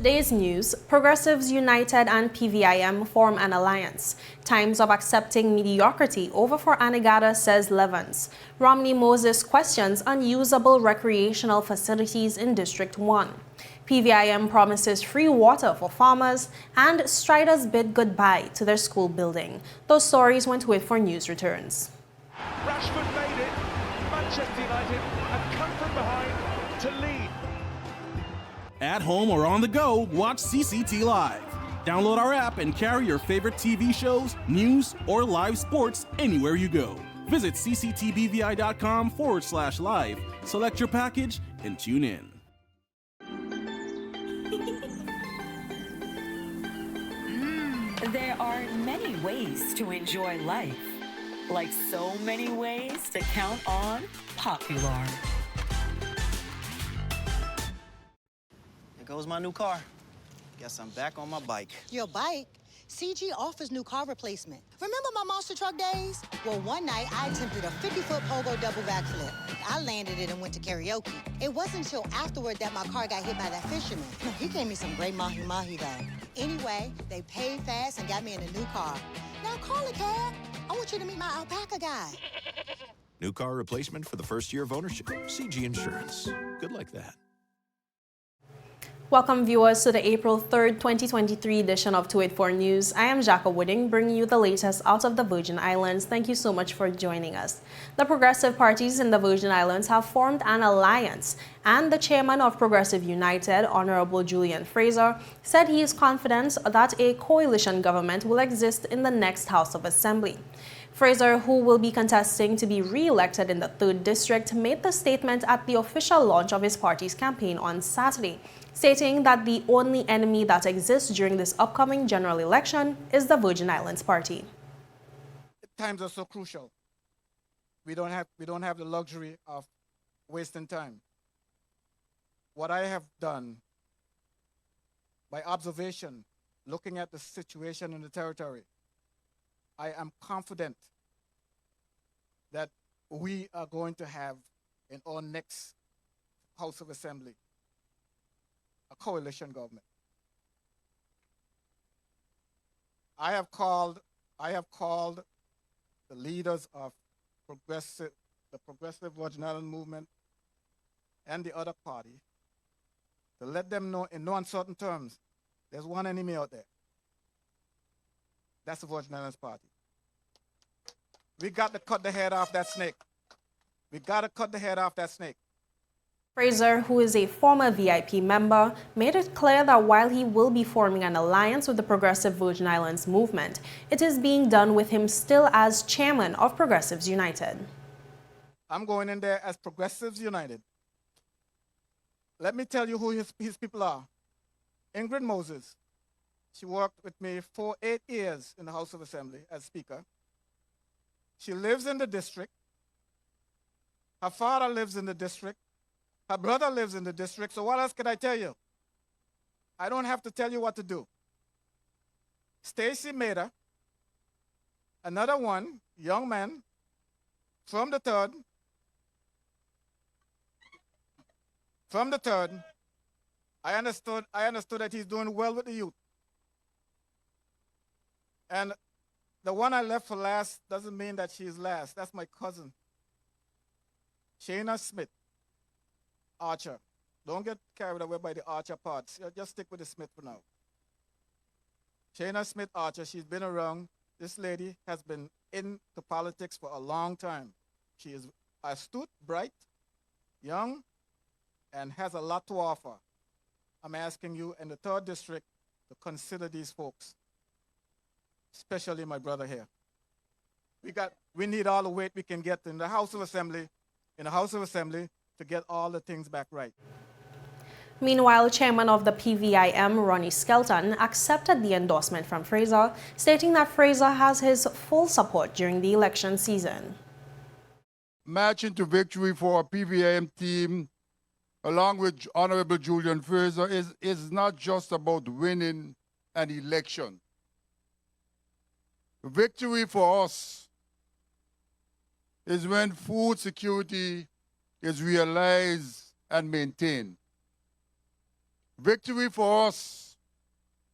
Today's news: Progressives United and PVIM form an alliance. Times of accepting mediocrity over for ANEGADA, says Levans. Romney Moses questions unusable recreational facilities in District 1. PVIM promises free water for farmers, and Striders bid goodbye to their school building. Those stories went with for news returns. Rashford made it. Manchester United have come from behind to lead. At home or on the go, watch CCT Live. Download our app and carry your favorite TV shows, news, or live sports anywhere you go. Visit cctbvi.com/live, select your package, and tune in. There are many ways to enjoy life, like so many ways to count on Popular. There goes my new car. Guess I'm back on my bike. Your bike? CG offers new car replacement. Remember my monster truck days? Well, one night I attempted a 50-foot pogo double backflip. I landed it and went to karaoke. It wasn't until afterward that my car got hit by that fisherman. He gave me some great mahi-mahi though. Anyway, they paid fast and got me in a new car. Now call a cab. I want you to meet my alpaca guy. New car replacement for the first year of ownership. CG Insurance. Good like that. Welcome viewers to the April 3rd, 2023 edition of 284 News. I am Jacka Wooding, bringing you the latest out of the Virgin Islands. Thank you so much for joining us. The progressive parties in the Virgin Islands have formed an alliance, and the chairman of Progressive United, Honorable Julian Fraser, said he is confident that a coalition government will exist in the next House of Assembly. Fraser, who will be contesting to be re-elected in the 3rd District, made the statement at the official launch of his party's campaign on Saturday, stating that the only enemy that exists during this upcoming general election is the Virgin Islands Party. Times are so crucial. We don't have the luxury of wasting time. What I have done by observation, looking at the situation in the territory, I am confident that we are going to have in our next House of Assembly a coalition government. I have called the leaders of the Progressive Virgin Island movement and the other party to let them know in no uncertain terms there's one enemy out there. That's the Virgin Islands Party. We got to cut the head off that snake. We got to cut the head off that snake. Fraser, who is a former VIP member, made it clear that while he will be forming an alliance with the Progressive Virgin Islands movement, it is being done with him still as chairman of Progressives United. I'm going in there as Progressives United. Let me tell you who his people are. Ingrid Moses. She worked with me for 8 years in the House of Assembly as Speaker. She lives in the district. Her father lives in the district. Her brother lives in the district. So what else can I tell you? I don't have to tell you what to do. Stacy Mader, another one, young man from the third. I understood that he's doing well with the youth. And the one I left for last doesn't mean that she's last. That's my cousin, Shayna Smith Archer. Don't get carried away by the Archer parts. Just stick with the Smith for now. Shayna Smith Archer, she's been around. This lady has been into politics for a long time. She is astute, bright, young, and has a lot to offer. I'm asking you in the 3rd District to consider these folks, especially my brother here. We need all the weight we can get in the House of Assembly, to get all the things back right. Meanwhile, chairman of the PVIM, Ronnie Skelton, accepted the endorsement from Fraser, stating that Fraser has his full support during the election season. Marching to victory for our PVIM team, along with Honorable Julian Fraser, is not just about winning an election. Victory for us is when food security is realized and maintained. Victory for us,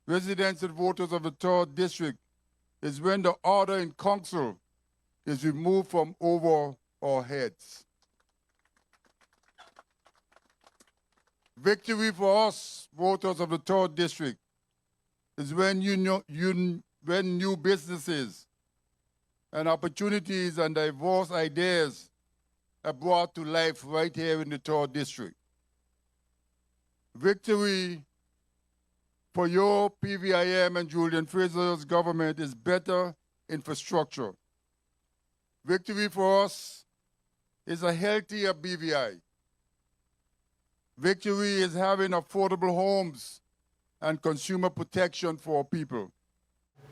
residents and voters of the 3rd District, is when the order in council is removed from over our heads. Victory for us, voters of the 3rd District, is when when new businesses and opportunities and diverse ideas are brought to life right here in the 3rd District. Victory for your PVIM and Julian Fraser's government is better infrastructure. Victory for us is a healthier BVI. Victory is having affordable homes and consumer protection for people.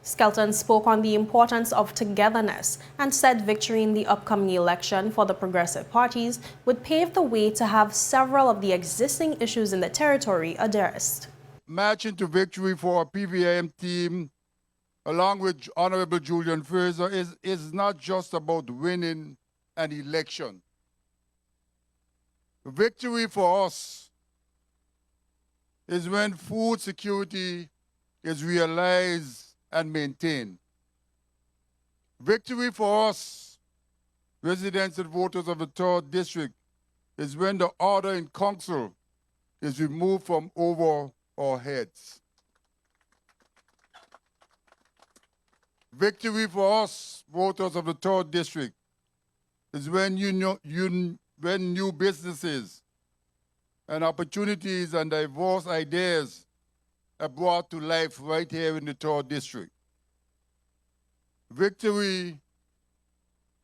Skelton spoke on the importance of togetherness and said victory in the upcoming election for the progressive parties would pave the way to have several of the existing issues in the territory addressed. Marching to victory for our PVIM team, along with Honorable Julian Fraser, is not just about winning an election. Victory for us is when food security is realized and maintained. Victory for us, residents and voters of the 3rd District, is when the order in council is removed from over our heads. Victory for us, voters of the 3rd District, is when when new businesses and opportunities and diverse ideas are brought to life right here in the 3rd District. Victory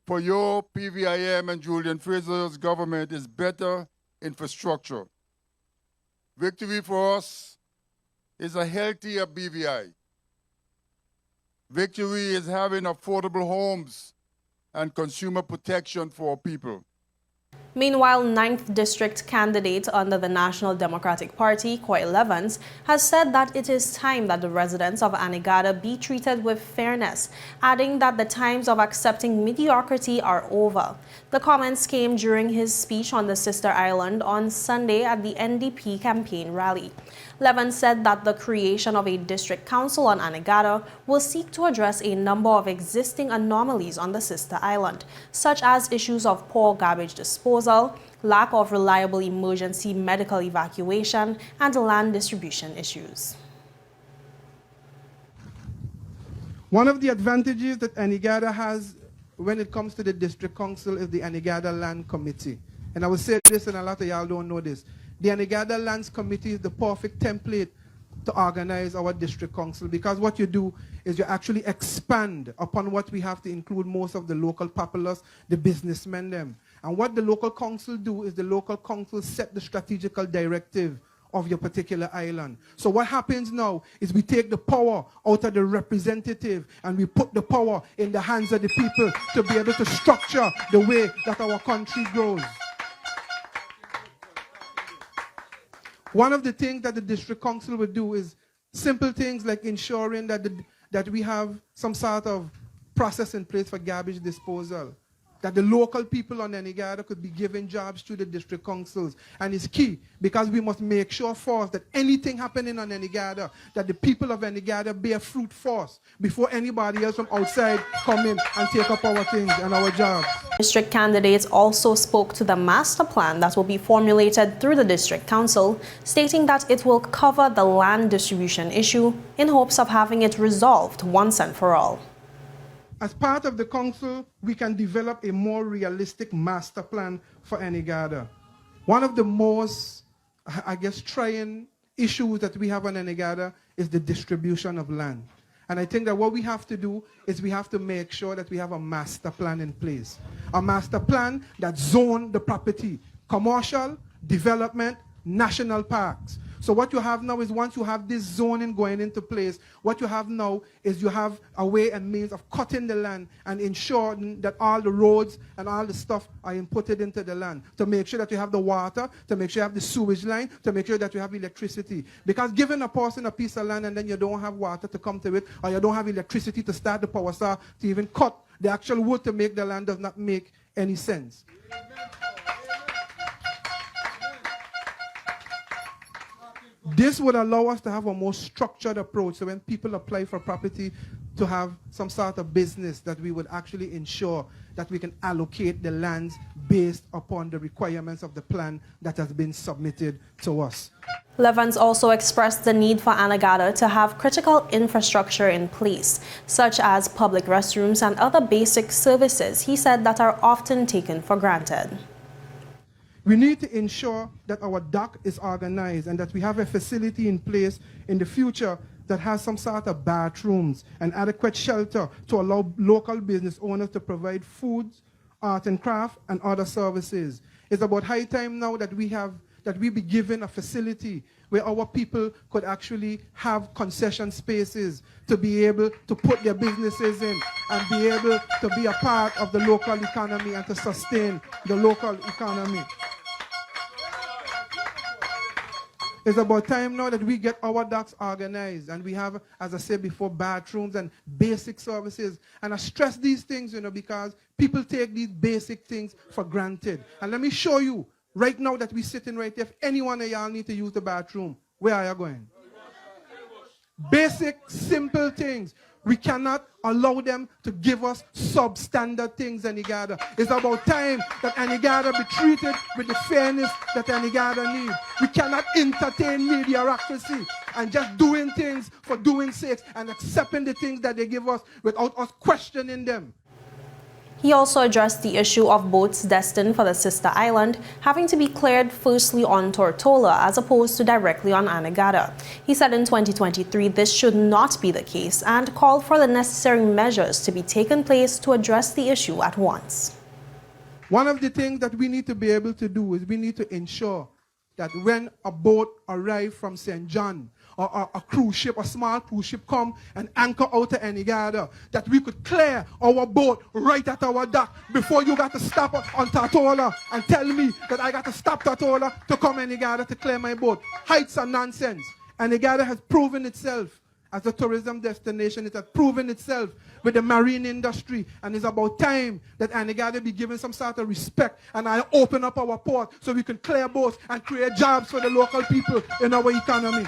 for your PVIM and Julian Fraser's government is better infrastructure. Victory for us is a healthier BVI. Victory is having affordable homes and consumer protection for people. Meanwhile, 9th District candidate under the National Democratic Party, LEVANS, has said that it is time that the residents of ANEGADA be treated with fairness, adding that the times of accepting mediocrity are over. The comments came during his speech on the sister island on Sunday at the NDP campaign rally. LEVANS said that the creation of a district council on ANEGADA will seek to address a number of existing anomalies on the sister island, such as issues of poor garbage disposal, lack of reliable emergency medical evacuation, and land distribution issues. One of the advantages that ANEGADA has when it comes to the district council is the ANEGADA Land Committee. And I will say this, and a lot of y'all don't know this. The ANEGADA Lands Committee is the perfect template to organize our district council, because what you do is you actually expand upon what we have to include most of the local populace, the businessmen them. And what the local council do is the local council set the strategical directive of your particular island. So what happens now is we take the power out of the representative and we put the power in the hands of the people to be able to structure the way that our country grows. One of the things that the district council would do is simple things like ensuring that we have some sort of process in place for garbage disposal, that the local people on ANEGADA could be given jobs to the district councils. And it's key because we must make sure first that anything happening on ANEGADA, that the people of ANEGADA bear fruit first before anybody else from outside come in and take up our things and our jobs. District candidates also spoke to the master plan that will be formulated through the district council, stating that it will cover the land distribution issue in hopes of having it resolved once and for all. As part of the council, we can develop a more realistic master plan for ANEGADA. One of the most, trying issues that we have on ANEGADA is the distribution of land. And I think that what we have to do is we have to make sure that we have a master plan in place. A master plan that zone the property, commercial, development, national parks. So what you have now is once you have this zoning going into place, what you have now is you have a way and means of cutting the land and ensuring that all the roads and all the stuff are inputted into the land to make sure that you have the water, to make sure you have the sewage line, to make sure that you have electricity. Because giving a person a piece of land and then you don't have water to come to it, or you don't have electricity to start the power saw to even cut the actual wood to make the land does not make any sense. This would allow us to have a more structured approach. So when people apply for property, to have some sort of business that we would actually ensure that we can allocate the lands based upon the requirements of the plan that has been submitted to us. Levans also expressed the need for ANEGADA to have critical infrastructure in place, such as public restrooms and other basic services, he said, that are often taken for granted. We need to ensure that our dock is organized and that we have a facility in place in the future that has some sort of bathrooms and adequate shelter to allow local business owners to provide food, art and craft, and other services. It's about high time now that we be given a facility where our people could actually have concession spaces to be able to put their businesses in and be able to be a part of the local economy and to sustain the local economy. It's about time now that we get our docks organized and we have, as I said before, bathrooms and basic services. And I stress these things, because people take these basic things for granted. And let me show you, right now that we're sitting right here, if any one of y'all need to use the bathroom, where are you going? Basic, simple things. We cannot allow them to give us substandard things, ANEGADA. It's about time that ANEGADA be treated with the fairness that ANEGADA needs. We cannot entertain mediocrity and just doing things for doing sake and accepting the things that they give us without us questioning them. He also addressed the issue of boats destined for the sister island having to be cleared firstly on Tortola as opposed to directly on ANEGADA. He said in 2023 this should not be the case and called for the necessary measures to be taken place to address the issue at once. One of the things that we need to be able to do is we need to ensure that when a boat arrives from St. John or a cruise ship, a small cruise ship come and anchor out of ANEGADA, that we could clear our boat right at our dock before you got to stop on Tortola and tell me that I got to stop Tortola to come ANEGADA to clear my boat. Heights are nonsense. ANEGADA has proven itself as a tourism destination. It has proven itself with the marine industry, and it's about time that ANEGADA be given some sort of respect and I open up our port so we can clear boats and create jobs for the local people in our economy.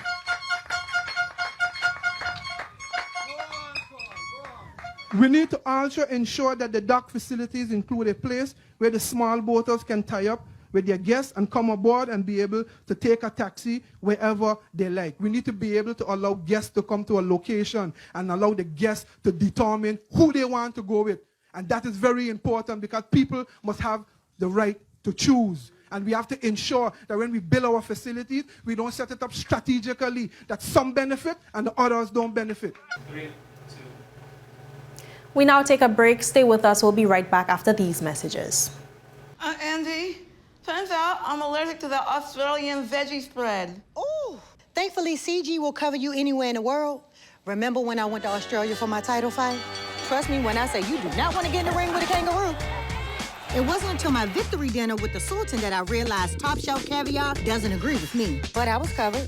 We need to also ensure that the dock facilities include a place where the small boaters can tie up with their guests and come aboard and be able to take a taxi wherever they like. We need to be able to allow guests to come to a location and allow the guests to determine who they want to go with. And that is very important because people must have the right to choose. And we have to ensure that when we build our facilities, we don't set it up strategically, that some benefit and the others don't benefit. We now take a break. Stay with us. We'll be right back after these messages. Andy, turns out I'm allergic to the Australian veggie spread. Ooh, thankfully CG will cover you anywhere in the world. Remember when I went to Australia for my title fight? Trust me when I say you do not want to get in the ring with a kangaroo. It wasn't until my victory dinner with the Sultan that I realized top shelf caviar doesn't agree with me. But I was covered.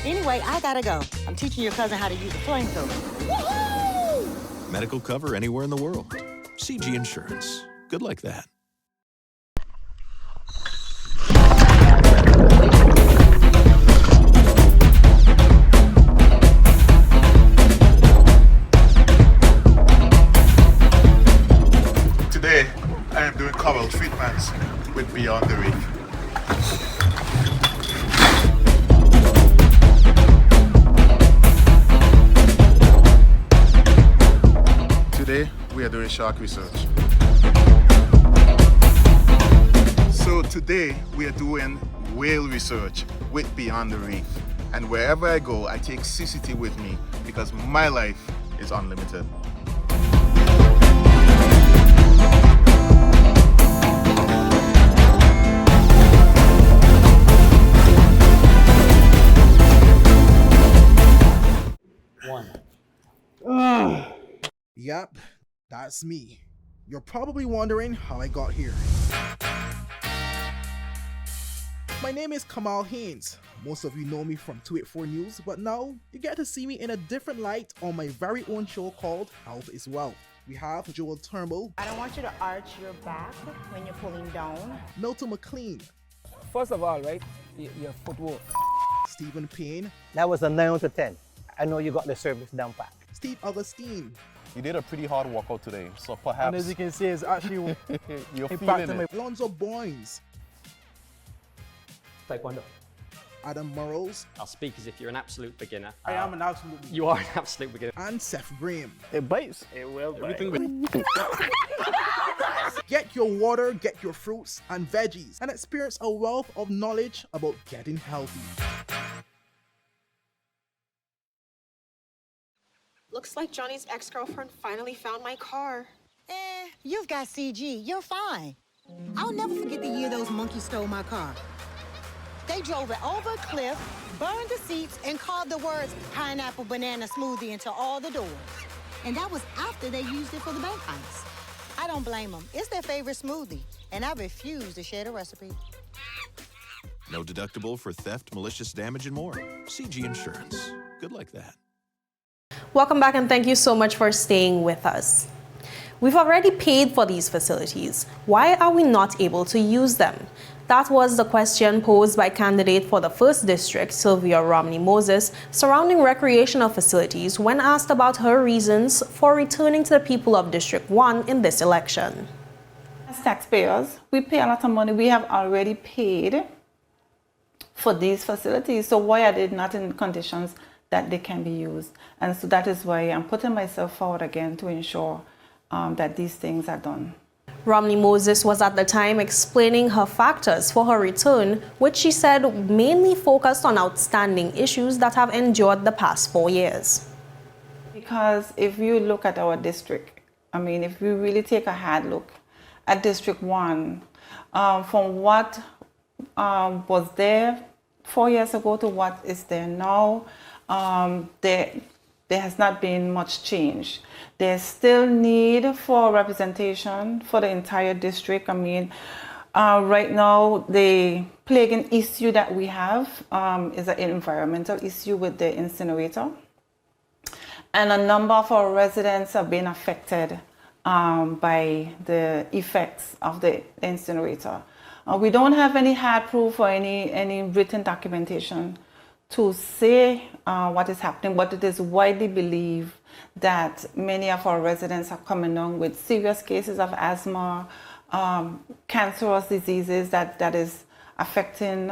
Anyway, I gotta go. I'm teaching your cousin how to use a flamethrower. Woohoo! Medical cover anywhere in the world. CG Insurance. Good like that. Today, I am doing cobble treatments with Beyond the Reef. Today, we are doing shark research. So today, we are doing whale research with Beyond the Reef. And wherever I go, I take CCT with me because my life is unlimited. Yep, that's me. You're probably wondering how I got here. My name is Kamal Haynes. Most of you know me from 284 News, but now you get to see me in a different light on my very own show called Health is Wealth. We have Joel Turnbull. I don't want you to arch your back when you're pulling down. Milton McLean. First of all, right, your footwork. Stephen Payne. That was a 9 out of 10. I know you got the service down pat. Steve Augustine. You did a pretty hard workout today, so perhaps... And as you can see, it's actually you're feeling it. Alonzo Boynes. Taekwondo. Adam Murrows. I'll speak as if you're an absolute beginner. I am an absolute beginner. You are an absolute beginner. And Seth Graham. It bites. It will bite. Get your water, get your fruits and veggies, and experience a wealth of knowledge about getting healthy. Looks like Johnny's ex-girlfriend finally found my car. You've got CG. You're fine. I'll never forget the year those monkeys stole my car. They drove it over a cliff, burned the seats, and carved the words pineapple banana smoothie into all the doors. And that was after they used it for the bank heist. I don't blame them. It's their favorite smoothie, and I refuse to share the recipe. No deductible for theft, malicious damage, and more. CG Insurance. Good like that. Welcome back and thank you so much for staying with us. We've already paid for these facilities. Why are we not able to use them? That was the question posed by candidate for the 1st District, Sylvia Romney Moses, surrounding recreational facilities when asked about her reasons for returning to the people of District 1 in this election. As taxpayers, we pay a lot of money. We have already paid for these facilities. So why are they not in conditions that they can be used? And so that is why I'm putting myself forward again to ensure that these things are done. Romney Moses was at the time explaining her factors for her return, which she said mainly focused on outstanding issues that have endured the past 4 years. Because if you look at our district, I mean, if we really take a hard look at District 1, from what was there 4 years ago to what is there now, there has not been much change. There's still need for representation for the entire district. I mean, right now, the plaguing issue that we have is an environmental issue with the incinerator. And a number of our residents have been affected by the effects of the incinerator. We don't have any hard proof or any written documentation to say what is happening, but it is widely believed that many of our residents are coming down with serious cases of asthma, cancerous diseases that is affecting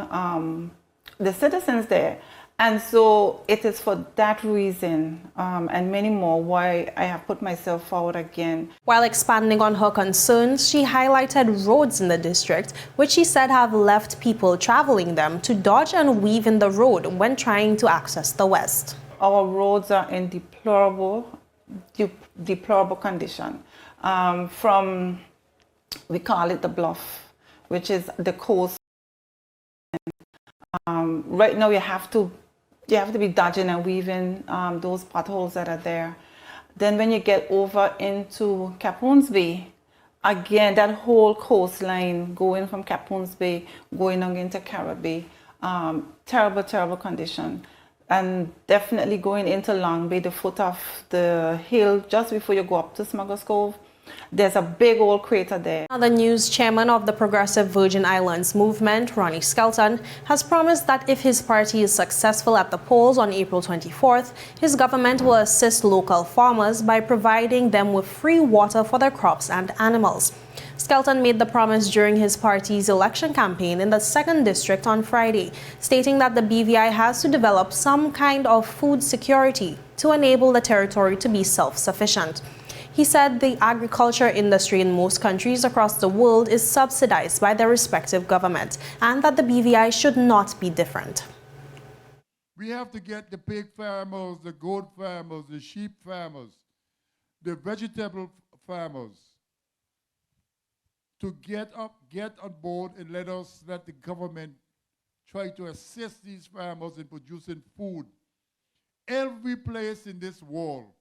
the citizens there. And so it is for that reason and many more why I have put myself forward again. While expanding on her concerns, she highlighted roads in the district, which she said have left people traveling them to dodge and weave in the road when trying to access the West. Our roads are in deplorable condition. From, we call it the bluff, which is the coast. Right now you have to be dodging and weaving those potholes that are there. Then when you get over into Capone's Bay, again, that whole coastline going from Capone's Bay, going on into Caribbean, terrible, terrible condition. And definitely going into Long Bay, the foot of the hill, just before you go up to Smuggler's Cove, there's a big old crater there. The news chairman of the Progressive Virgin Islands movement, Ronnie Skelton, has promised that if his party is successful at the polls on April 24th, his government will assist local farmers by providing them with free water for their crops and animals. Skelton made the promise during his party's election campaign in the 2nd District on Friday, stating that the BVI has to develop some kind of food security to enable the territory to be self-sufficient. He said the agriculture industry in most countries across the world is subsidized by their respective governments and that the BVI should not be different. We have to get the pig farmers, the goat farmers, the sheep farmers, the vegetable farmers to get on board and let the government try to assist these farmers in producing food. Every place in this world,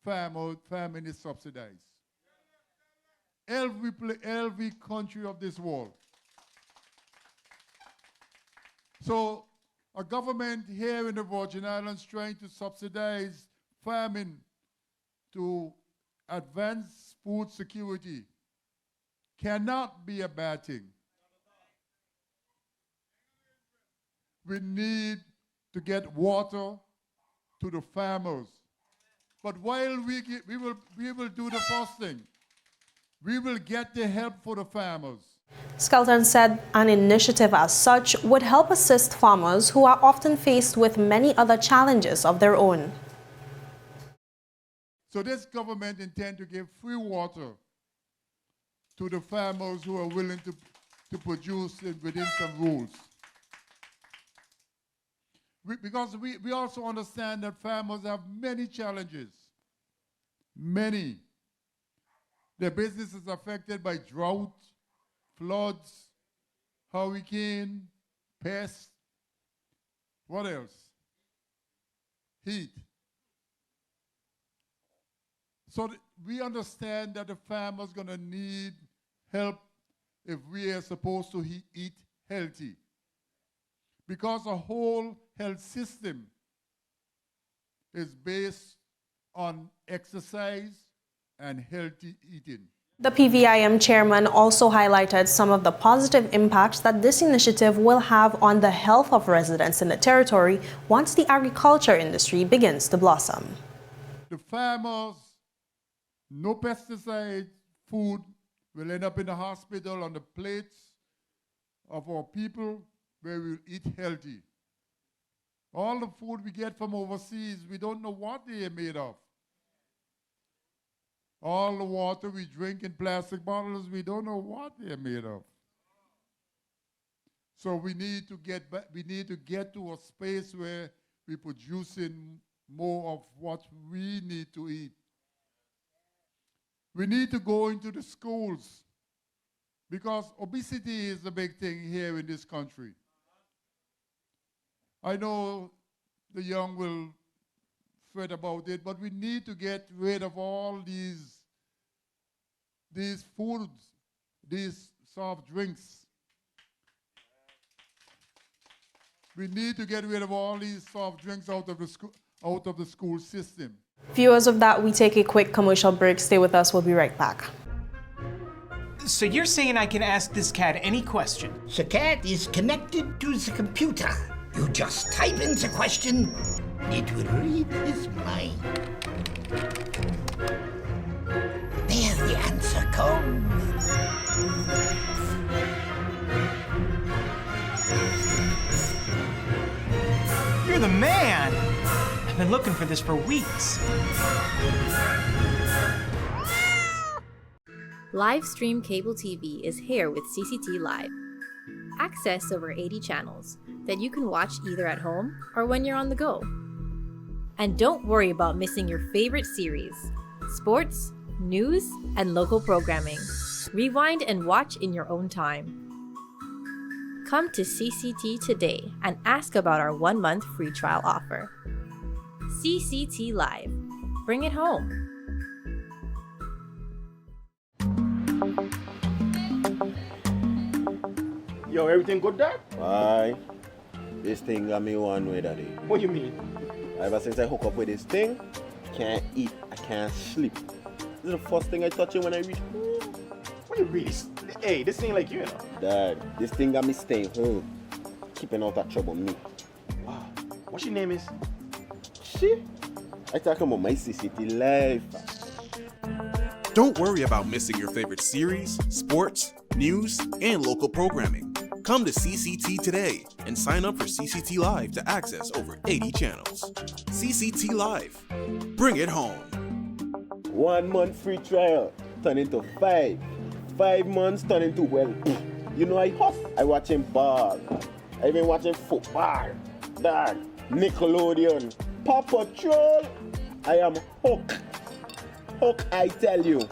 farming is subsidized. Every country of this world. So a government here in the Virgin Islands trying to subsidize farming to advance food security cannot be a bad thing. we need to get water to the farmers. But while we will do the first thing, we will get the help for the farmers. Skelton said an initiative as such would help assist farmers who are often faced with many other challenges of their own. So this government intends to give free water to the farmers who are willing to produce it within some rules. Because we also understand that farmers have many challenges, many. Their business is affected by drought, floods, hurricane, pests. What else? Heat. So we understand that the farmer's going to need help if we are supposed to eat healthy. Because a whole health system is based on exercise and healthy eating. The PVIM chairman also highlighted some of the positive impacts that this initiative will have on the health of residents in the territory once the agriculture industry begins to blossom. The farmers, no pesticide food will end up in the hospital on the plates of our people where we'll eat healthy. All the food we get from overseas, we don't know what they are made of. All the water we drink in plastic bottles, we don't know what they're made of. So we need to get back, we need to get to a space where we're producing more of what we need to eat. We need to go into the schools because obesity is a big thing here in this country. I know the young will fret about it, but we need to get rid of all these foods, these soft drinks. We need to get rid of all these soft drinks out of the school system. Viewers of that, we take a quick commercial break. Stay with us. We'll be right back. So you're saying I can ask this cat any question? The cat is connected to the computer. You just type in the question, it will read his mind. There the answer comes. You're the man! I've been looking for this for weeks. Live stream cable TV is here with CCT Live. Access over 80 channels that you can watch either at home or when you're on the go. And don't worry about missing your favorite series, sports, news, and local programming. Rewind and watch in your own time. Come to CCT today and ask about our 1-month free trial offer. CCT Live. Bring it home. Yo, everything good, Dad? Aye. This thing got me one way, Daddy. What do you mean? Ever since I hook up with this thing, can't eat, I can't sleep. This is the first thing I touch when I reach home. What you really? Hey, this ain't like you, know. Dad, this thing got me staying home, keeping out of trouble me. Wow. What your name is? She? I talking about my CCT life. Don't worry about missing your favorite series, sports, news, and local programming. Come to CCT today and sign up for CCT Live to access over 80 channels. CCT Live. Bring it home. 1 month free trial turn into 5. 5 months turn into, well, you know I hustle. I watching ball. I been watching football. Dad, Nickelodeon, Paw Patrol. I am hooked. Hook, I tell you.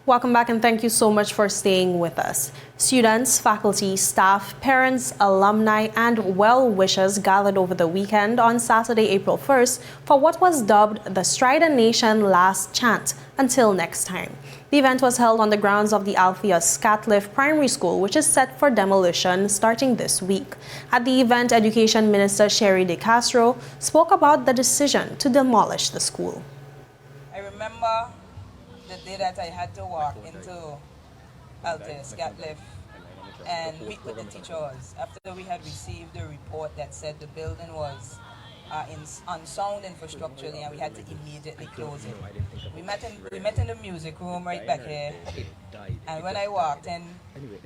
Welcome back and thank you so much for staying with us. Students, faculty, staff, parents, alumni, and well-wishers gathered over the weekend on Saturday, April 1st for what was dubbed the Stride a Nation Last Chant Until Next Time. The event was held on the grounds of the Althea Scatliff Primary School, which is set for demolition starting this week. At the event, Education Minister Sherry De Castro spoke about the decision to demolish the school. I remember the day that I had to walk into Althea Scatliff and meet with the teachers. After we had received the report that said the building was unsound infrastructurally and we had to immediately close it. We met in the music room right back here, and when I walked in,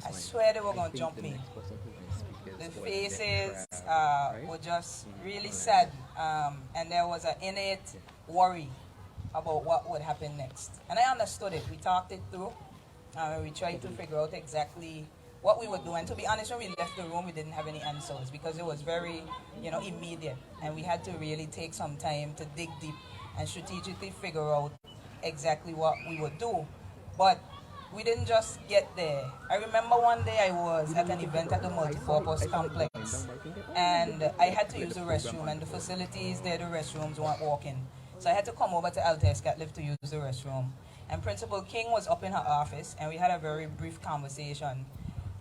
I swear they were going to jump me. The faces were just really sad, and there was an innate worry about what would happen next. And I understood it. We talked it through. We tried to figure out exactly what we would do. And to be honest, when we left the room, we didn't have any answers because it was very, immediate. And we had to really take some time to dig deep and strategically figure out exactly what we would do. But we didn't just get there. I remember one day I was at an event at the multipurpose complex, and I had to use the restroom, and the facilities there, the restrooms weren't working. So I had to come over to Altair Scatliff to use the restroom. And Principal King was up in her office, and we had a very brief conversation.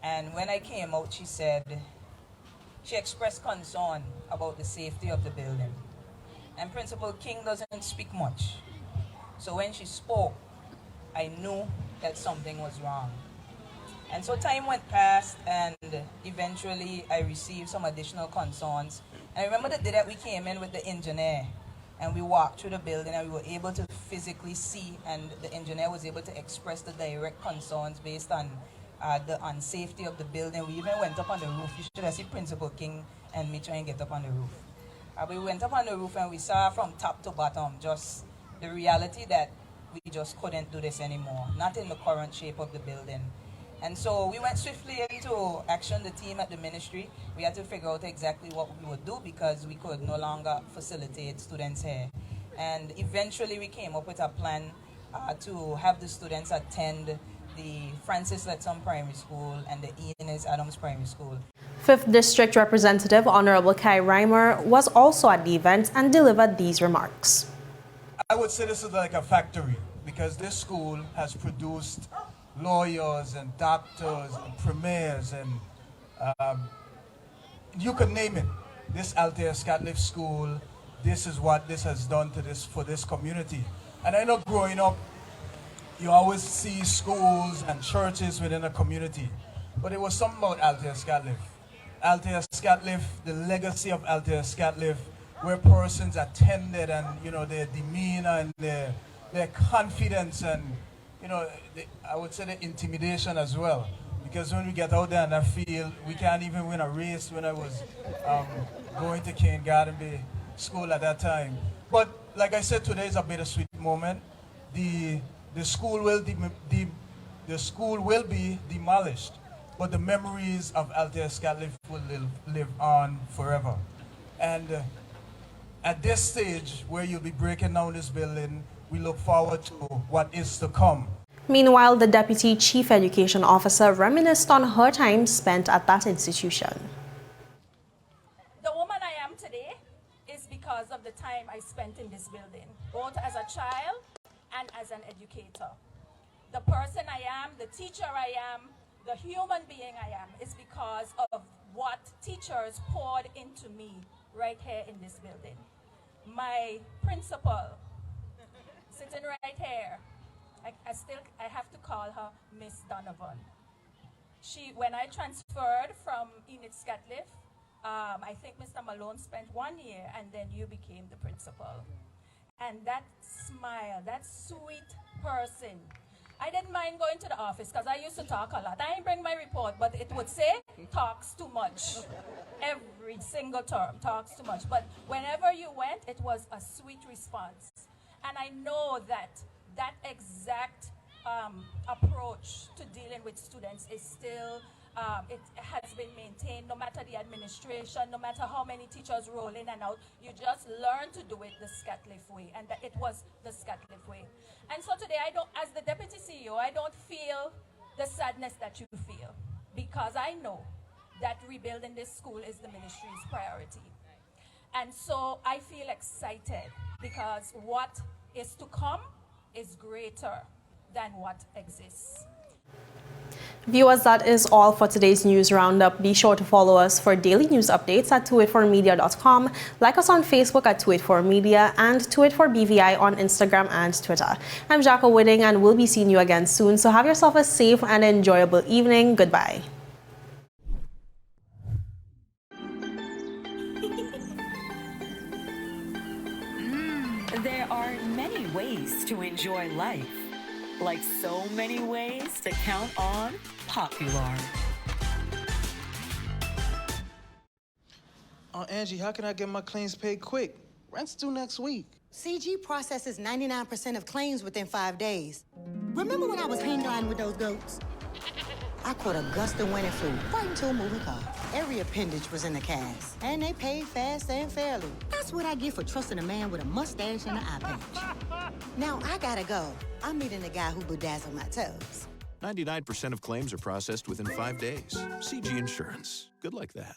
And when I came out, she expressed concern about the safety of the building. And Principal King doesn't speak much. So when she spoke, I knew that something was wrong. And so time went past, and eventually I received some additional concerns. And I remember the day that we came in with the engineer, and we walked through the building, and we were able to physically see, and the engineer was able to express the direct concerns based on the unsafety of the building. We even went up on the roof. You should have seen Principal King and me try and get up on the roof. We went up on the roof and we saw from top to bottom just the reality that we just couldn't do this anymore, not in the current shape of the building. And so we went swiftly into action, the team at the ministry. We had to figure out exactly what we would do because we could no longer facilitate students here. And eventually we came up with a plan to have the students attend the Francis Letson Primary School and the Eunice Adams Primary School. 5th District Representative Honorable Kai Reimer was also at the event and delivered these remarks. I would say this is like a factory because this school has produced lawyers and doctors and premiers and you could name it. This Altair Scatliff School, this is what this has done to for this community. And I know growing up, you always see schools and churches within a community, but it was something about Altair Scatliff. Altair Scatliff, the legacy of Altair Scatliff, where persons attended and their demeanor and their confidence and I would say the intimidation as well. Because when we get out there in that field, we can't even win a race. When I was going to Cane Garden Bay School at that time. But like I said, today is a bittersweet moment. The school will be demolished, but the memories of Altair Scatliff will live on forever. And at this stage, where you'll be breaking down this building, we look forward to what is to come. Meanwhile, the Deputy Chief Education Officer reminisced on her time spent at that institution. The woman I am today is because of the time I spent in this building, both as a child and as an educator. The person I am, the teacher I am, the human being I am is because of what teachers poured into me right here in this building. My principal, sitting right here, I have to call her Miss Donovan. When I transferred from Enid Scatliff, I think Mr. Malone spent 1 year and then you became the principal. And that smile, that sweet person. I didn't mind going to the office because I used to talk a lot. I didn't bring my report, but it would say, talks too much. Every single term, talks too much. But whenever you went, it was a sweet response. And I know that that exact approach to dealing with students is still, it has been maintained no matter the administration, no matter how many teachers roll in and out. You just learn to do it the Scatliff way, and that it was the Scatliff way. And so today, as the Deputy CEO, I don't feel the sadness that you feel, because I know that rebuilding this school is the ministry's priority. And so I feel excited because what is to come is greater than what exists. Viewers, that is all for today's news roundup. Be sure to follow us for daily news updates at 284media.com. Like us on Facebook at 284media and 284BVI on Instagram and Twitter. I'm Jacko Whitting and we'll be seeing you again soon. So have yourself a safe and enjoyable evening. Goodbye. ways to enjoy life. Like so many ways to count on Popular. Angie, how can I get my claims paid quick? Rent's due next week. CG processes 99% of claims within 5 days. Remember when I was hang gliding with those goats? I caught a gust of wind and flew right into a moving car. Every appendage was in the cast, and they paid fast and fairly. That's what I get for trusting a man with a mustache and an eye patch. Now I gotta go. I'm meeting the guy who bedazzled my toes. 99% of claims are processed within 5 days. CG Insurance. Good like that.